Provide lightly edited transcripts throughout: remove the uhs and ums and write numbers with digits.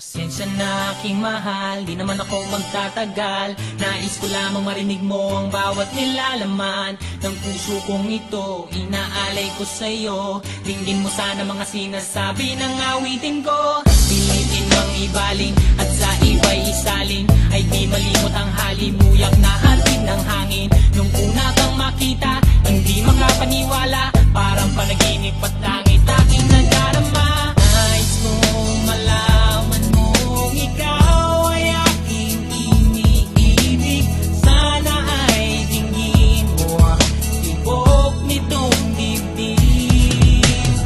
Pasensya na aking mahal, di naman ako magtatagal. Nais ko lamang marinig mo ang bawat nilalaman ng puso kong ito, inaalay ko sa'yo. Dinggin mo sana mga sinasabi ng awitin ko. Pilitin mang ibaling at sa iba'y isalin, ay di malimot ang halimuyak na hatid ng hangin. Nung una kang makita, hindi makapaniwala, parang panaginip at langit aking nadarama. Nais kong malaman mong ikaw ay aking iniibig. Sana ay dinggin mo ang tibok nitong dibdib.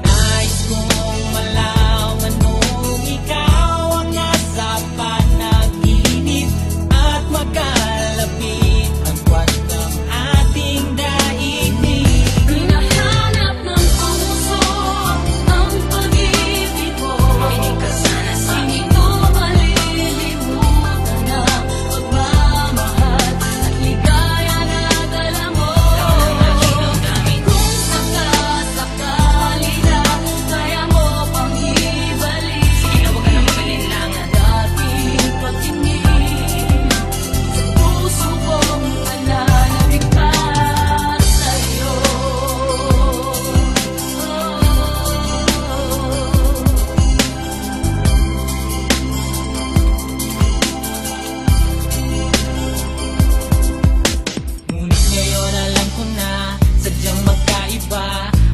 Nais kong malaman mong ikaw ang nasa panaginip at magkalapit ang buwan ng ating daigdig. Hinahanap ng puso ang pag-ibig mo. Makinig ka sana sa akin. Hindi ko malilimutan ang pagmamahal at ligaya na dala mo. Kung sakasakali na kaya mo pang ibalik, sige na, huwag ka na mag-alinlangan. Dating pagtingin sa puso kong nananabigkas sa'yo. Ngunit ngayon alam ko na sadyang magkaiba.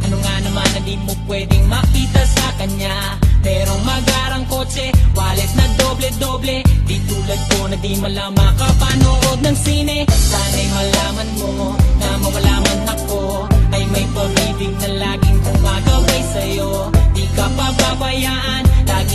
Ano nga naman na di mo pwedeng makita sa kanya? Merong magarang kotse, wallet na doble-doble, di tulad ko na di malang makapanood ng sine. Sana'y malaman mo na mawala man ako, ay may pag-ibig na laging gumagabay sa'yo. Di ka pababayaan, lagi